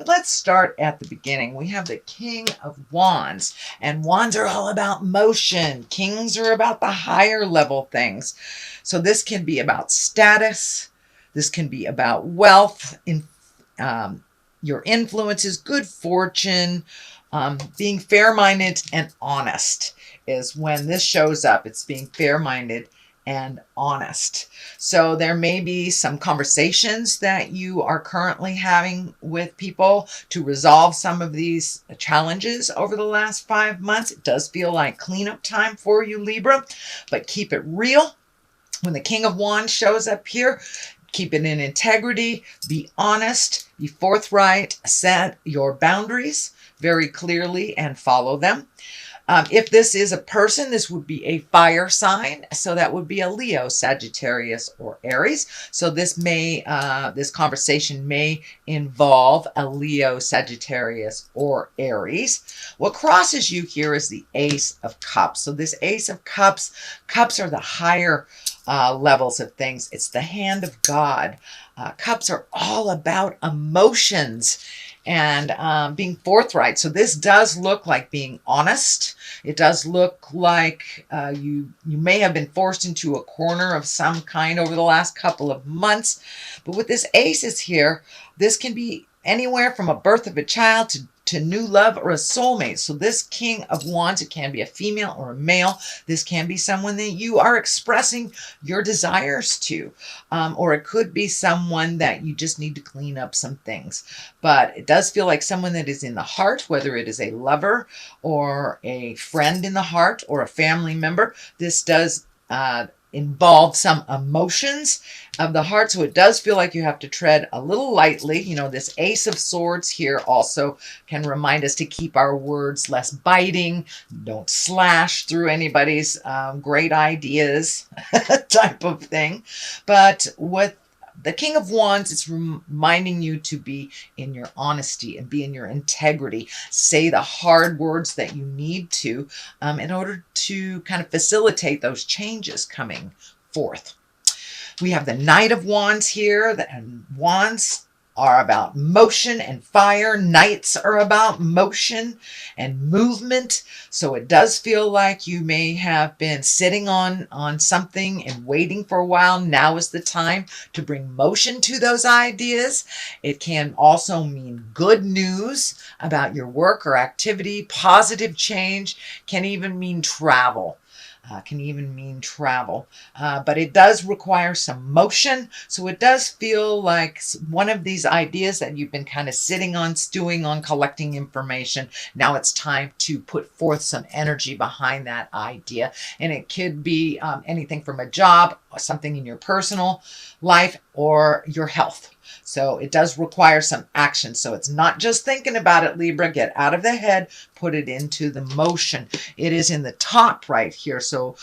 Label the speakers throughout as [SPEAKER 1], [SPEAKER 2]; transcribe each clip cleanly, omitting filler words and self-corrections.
[SPEAKER 1] But let's start at the beginning. We have the King of Wands, and wands are all about motion. Kings are about the higher level things. So this can be about status. This can be about wealth, um, your influences, good fortune, being fair-minded and honest is when this shows up. It's being fair-minded and honest. So there may be some conversations that you are currently having with people to resolve some of these challenges over the last 5 months. It does feel like cleanup time for you, Libra, but keep it real. When the King of Wands shows up here, keep it in integrity, be honest, be forthright, set your boundaries very clearly and follow them. If this is a person, this would be a fire sign. So that would be a Leo, Sagittarius, or Aries. So this conversation may involve a Leo, Sagittarius, or Aries. What crosses you here is the Ace of Cups. So this Ace of Cups, cups are the higher levels of things. It's the hand of God. Cups are all about emotions and being forthright. So this does look like being honest. It does look like you may have been forced into a corner of some kind over the last couple of months. But with this aces here, this can be anywhere from a birth of a child to new love or a soulmate. So this King of Wands, it can be a female or a male. This can be someone that you are expressing your desires to, or it could be someone that you just need to clean up some things. But it does feel like someone that is in the heart, whether it is a lover or a friend in the heart or a family member. This does involve some emotions of the heart. So it does feel like you have to tread a little lightly. You know, this Ace of Swords here also can remind us to keep our words less biting. Don't slash through anybody's great ideas type of thing. But with the King of Wands, it's reminding you to be in your honesty and be in your integrity. Say the hard words that you need to in order to kind of facilitate those changes coming forth. We have the Knight of Wands here, and wands are about motion and fire. Knights are about motion and movement. So it does feel like you may have been sitting on something and waiting for a while. Now is the time to bring motion to those ideas. It can also mean good news about your work or activity. Positive change can even mean travel. But it does require some motion. So it does feel like one of these ideas that you've been kind of sitting on, stewing on, collecting information. Now it's time to put forth some energy behind that idea. And it could be anything from a job, something in your personal life, or your health. So it does require some action. So it's not just thinking about it, Libra. Get out of the head, put it into the motion. It is in the top right here. So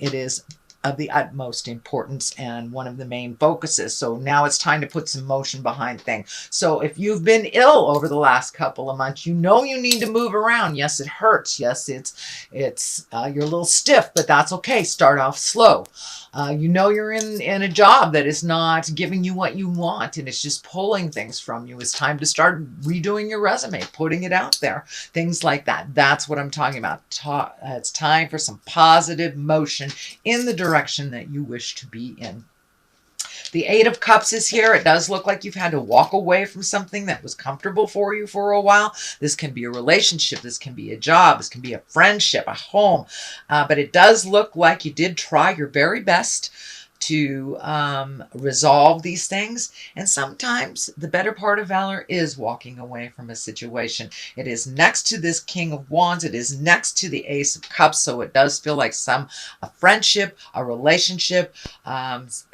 [SPEAKER 1] it is of the utmost importance and one of the main focuses. So now it's time to put some motion behind things. So if you've been ill over the last couple of months, you know you need to move around. Yes, it hurts. Yes, you're a little stiff, but that's okay. Start off slow. You know you're in a job that is not giving you what you want and it's just pulling things from you. It's time to start redoing your resume, putting it out there, things like that. That's what I'm talking about. It's time for some positive motion in the direction that you wish to be in. The Eight of Cups is here. It does look like you've had to walk away from something that was comfortable for you for a while. This can be a relationship. This can be a job. This can be a friendship, a home. But it does look like you did try your very best to resolve these things. And sometimes the better part of valor is walking away from a situation. It is next to this King of Wands. It is next to the Ace of Cups. So it does feel like a friendship, a relationship,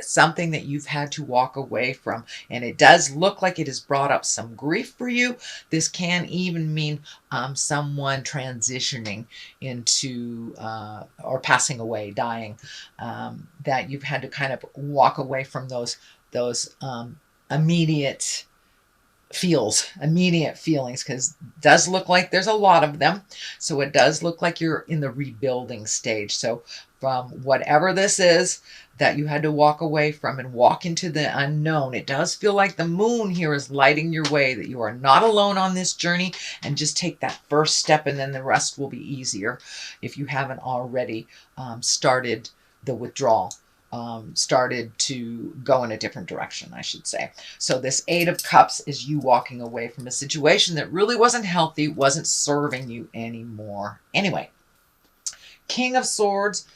[SPEAKER 1] something that you've had to walk away from. And it does look like it has brought up some grief for you. This can even mean someone transitioning into or passing away, dying, that you've had to kind of walk away from those immediate feels, immediate feelings, because it does look like there's a lot of them. So it does look like you're in the rebuilding stage. So from whatever this is that you had to walk away from and walk into the unknown, it does feel like the moon here is lighting your way, that you are not alone on this journey, and just take that first step and then the rest will be easier if you haven't already started the withdrawal. Started to go in a different direction, I should say. So this Eight of Cups is you walking away from a situation that really wasn't healthy, wasn't serving you anymore. Anyway, Ten of Swords.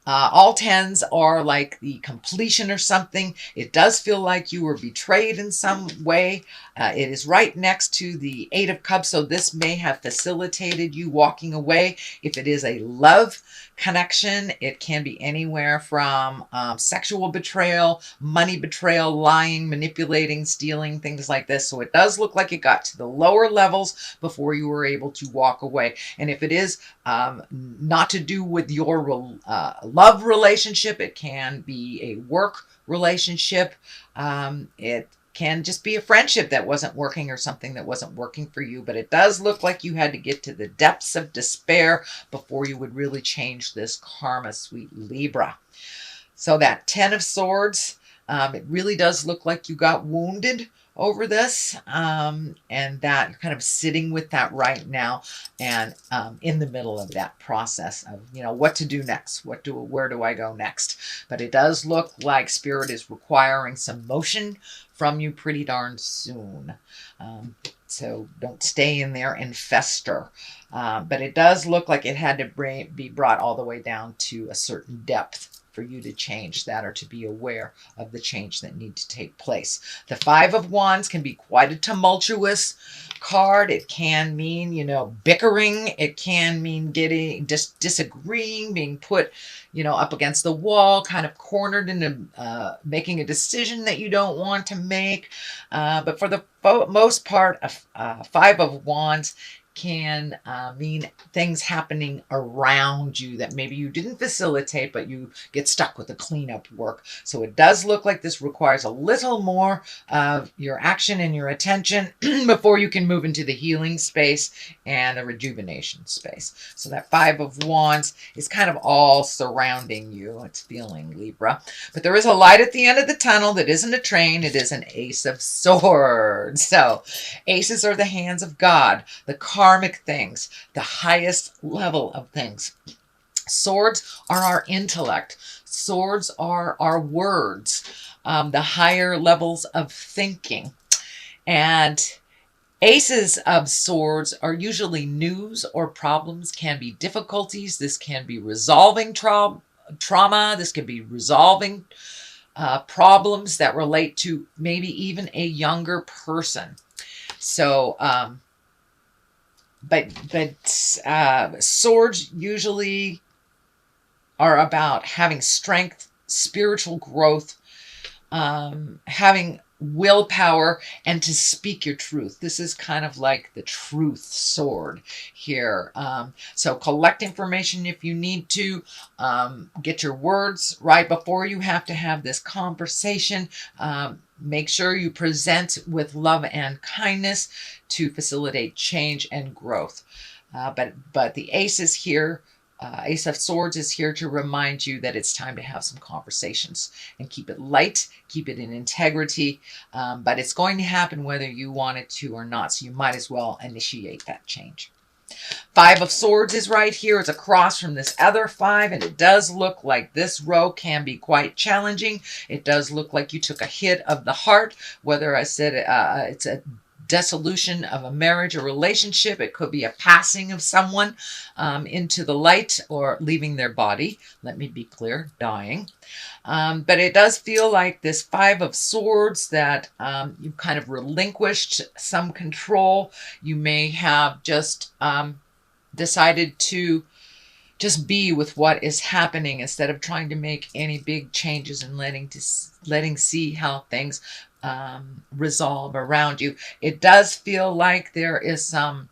[SPEAKER 1] All tens are like the completion or something. It does feel like you were betrayed in some way. It is right next to the Eight of Cups, so this may have facilitated you walking away. If it is a love connection, it can be anywhere from sexual betrayal, money betrayal, lying, manipulating, stealing, things like this. So it does look like it got to the lower levels before you were able to walk away. And if it is not to do with your love relationship, it can be a work relationship. It can just be a friendship that wasn't working or something that wasn't working for you. But it does look like you had to get to the depths of despair before you would really change this karma, sweet Libra. So that Ten of Swords, it really does look like you got wounded over this, and that you're kind of sitting with that right now, and in the middle of that process of, what to do next, where do I go next. But it does look like Spirit is requiring some motion from you pretty darn soon. So don't stay in there and fester. But it does look like it had to be brought all the way down to a certain depth for you to change that, or to be aware of the change that needs to take place. The Five of Wands can be quite a tumultuous card. It can mean, bickering. It can mean getting disagreeing, being put, up against the wall, kind of cornered into making a decision that you don't want to make. But for the most part, a Five of Wands can mean things happening around you that maybe you didn't facilitate, but you get stuck with the cleanup work. So it does look like this requires a little more of your action and your attention before you can move into the healing space and the rejuvenation space. So that Five of Wands is kind of all surrounding you. It's feeling, Libra. But there is a light at the end of the tunnel that isn't a train. It is an Ace of Swords. So aces are the hands of God, the karmic things, the highest level of things. Swords are our intellect. Swords are our words, the higher levels of thinking. And Aces of Swords are usually news or problems, can be difficulties. This can be resolving trauma. This can be resolving problems that relate to maybe even a younger person. So, but swords usually are about having strength, spiritual growth, having willpower, and to speak your truth. This is kind of like the truth sword here. So collect information if you need to. Get your words right before you have to have this conversation. Make sure you present with love and kindness to facilitate change and growth. But the ace is here. Ace of Swords is here to remind you that it's time to have some conversations and keep it light, keep it in integrity. But it's going to happen whether you want it to or not. So you might as well initiate that change. Five of Swords is right here. It's across from this other five, and it does look like this row can be quite challenging. It does look like you took a hit of the heart, whether I said it's a dissolution of a marriage or relationship. It could be a passing of someone into the light, or leaving their body. Let me be clear, dying. But it does feel like this Five of Swords that you've kind of relinquished some control. You may have just decided to just be with what is happening instead of trying to make any big changes and letting see how things resolve around you. It does feel like there is some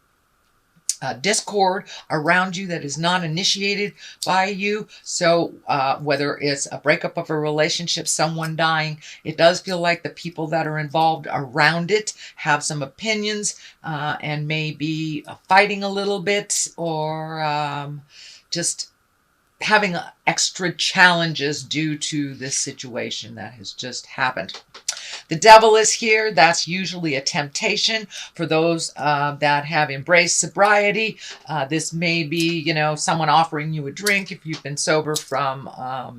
[SPEAKER 1] discord around you that is not initiated by you. So whether it's a breakup of a relationship, someone dying, it does feel like the people that are involved around it have some opinions and may be fighting a little bit, or just having extra challenges due to this situation that has just happened. The devil is here. That's usually a temptation for those that have embraced sobriety. This may be, someone offering you a drink if you've been sober from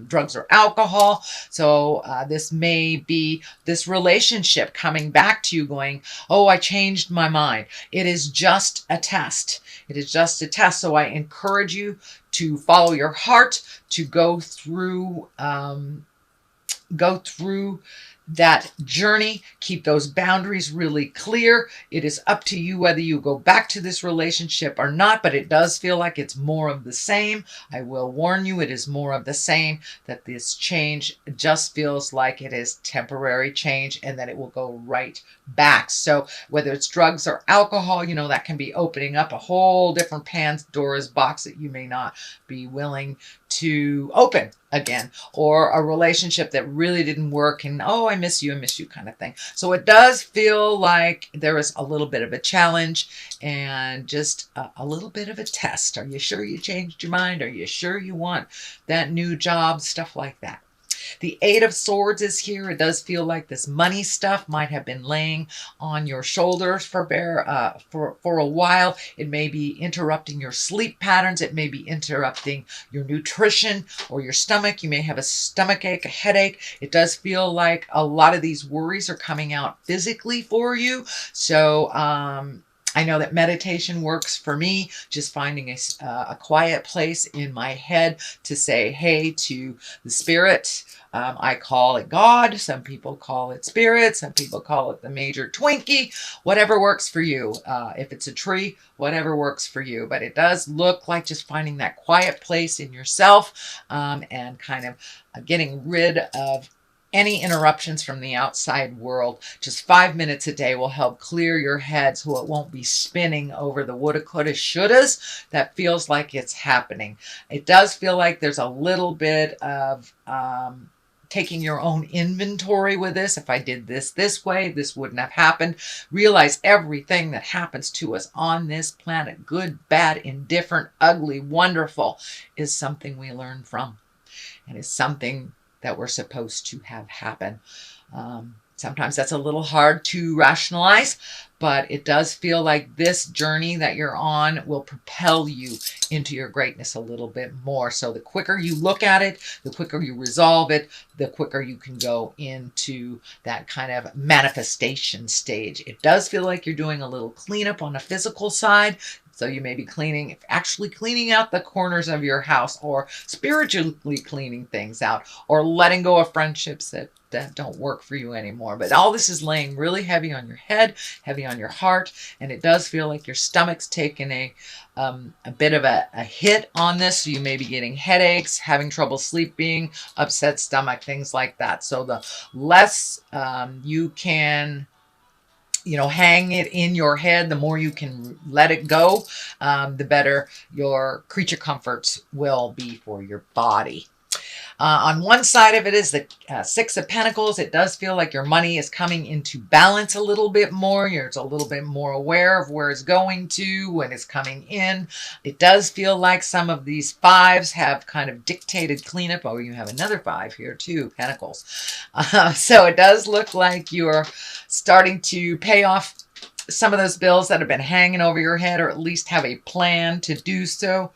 [SPEAKER 1] drugs or alcohol. So this may be this relationship coming back to you going, oh, I changed my mind. It is just a test. It is just a test. So I encourage you to follow your heart, to go through that journey. Keep those boundaries really clear. It is up to you whether you go back to this relationship or not, but it does feel like it's more of the same. I will warn you, it is more of the same, that this change just feels like it is temporary change and that it will go right back. So whether it's drugs or alcohol, that can be opening up a whole different Pandora's box that you may not be willing to open again, or a relationship that really didn't work and, oh, I miss you kind of thing. So it does feel like there is a little bit of a challenge and just a little bit of a test. Are you sure you changed your mind? Are you sure you want that new job? Stuff like that. The Eight of Swords is here. It does feel like this money stuff might have been laying on your shoulders for a while. It may be interrupting your sleep patterns. It may be interrupting your nutrition or your stomach. You may have a stomach ache, a headache. It does feel like a lot of these worries are coming out physically for you. So, I know that meditation works for me, just finding a quiet place in my head to say hey to the spirit. I call it God. Some people call it spirit. Some people call it the major Twinkie. Whatever works for you. If it's a tree, whatever works for you. But it does look like just finding that quiet place in yourself and kind of getting rid of any interruptions from the outside world. Just 5 minutes a day will help clear your head so it won't be spinning over the woulda, coulda, shouldas that feels like it's happening. It does feel like there's a little bit of taking your own inventory with this. If I did this way, this wouldn't have happened. Realize everything that happens to us on this planet, good, bad, indifferent, ugly, wonderful, is something we learn from. And is something that we're supposed to have happen. Sometimes that's a little hard to rationalize, but it does feel like this journey that you're on will propel you into your greatness a little bit more. So the quicker you look at it, the quicker you resolve it, the quicker you can go into that kind of manifestation stage. It does feel like you're doing a little cleanup on the physical side. So you may be actually cleaning out the corners of your house, or spiritually cleaning things out, or letting go of friendships that don't work for you anymore. But all this is laying really heavy on your head, heavy on your heart, and it does feel like your stomach's taken a bit of a hit on this. So you may be getting headaches, having trouble sleeping, upset stomach, things like that. So the less you can hang it in your head, the more you can let it go, the better your creature comforts will be for your body. On one side of it is the Six of Pentacles. It does feel like your money is coming into balance a little bit more. You're a little bit more aware of where it's going to, when it's coming in. It does feel like some of these fives have kind of dictated cleanup. Oh, you have another five here too, Pentacles. So it does look like you're starting to pay off some of those bills that have been hanging over your head, or at least have a plan to do so.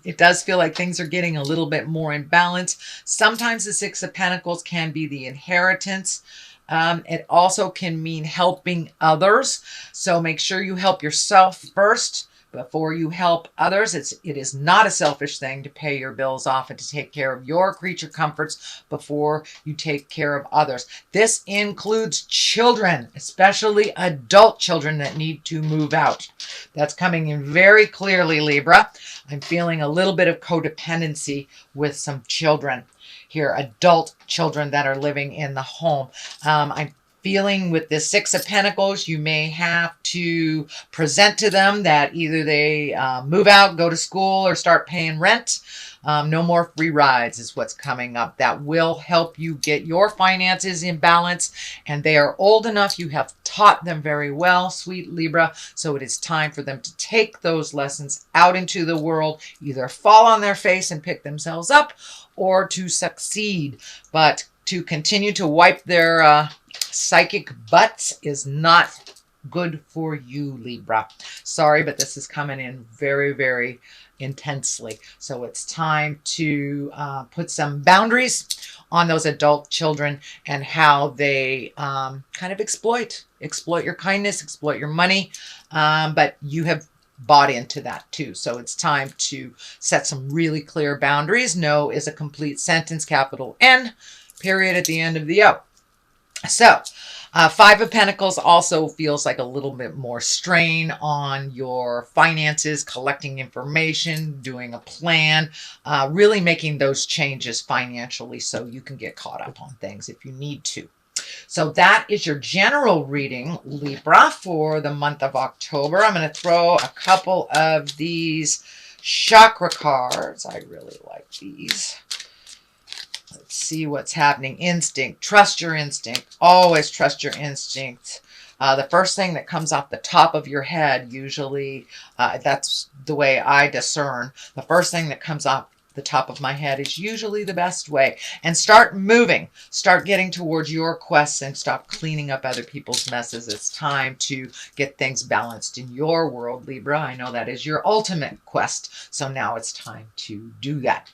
[SPEAKER 1] It does feel like things are getting a little bit more in balance. Sometimes the Six of Pentacles can be the inheritance. It also can mean helping others. So make sure you help yourself first before you help others. It is not a selfish thing to pay your bills off and to take care of your creature comforts before you take care of others. This includes children, especially adult children that need to move out. That's coming in very clearly, Libra. I'm feeling a little bit of codependency with some children here, adult children that are living in the home. I'm feeling with the Six of Pentacles, you may have to present to them that either they move out, go to school, or start paying rent. No more free rides is what's coming up. That will help you get your finances in balance. And they are old enough. You have taught them very well, sweet Libra. So it is time for them to take those lessons out into the world, either fall on their face and pick themselves up, or to succeed. But to continue to wipe their psychic butts is not good for you, Libra. Sorry, but this is coming in very, very intensely. So it's time to put some boundaries on those adult children and how they kind of exploit your kindness, exploit your money. But you have bought into that too. So it's time to set some really clear boundaries. No is a complete sentence, capital N, period at the end of the O. So Five of Pentacles also feels like a little bit more strain on your finances, collecting information, doing a plan, really making those changes financially so you can get caught up on things if you need to. So that is your general reading, Libra, for the month of October. I'm going to throw a couple of these chakra cards. I really like these. Let's see what's happening. Instinct. Trust your instinct. Always trust your instinct. The first thing that comes off the top of your head, usually, that's the way I discern. The first thing that comes off the top of my head is usually the best way. And start moving. Start getting towards your quests and stop cleaning up other people's messes. It's time to get things balanced in your world, Libra. I know that is your ultimate quest. So now it's time to do that.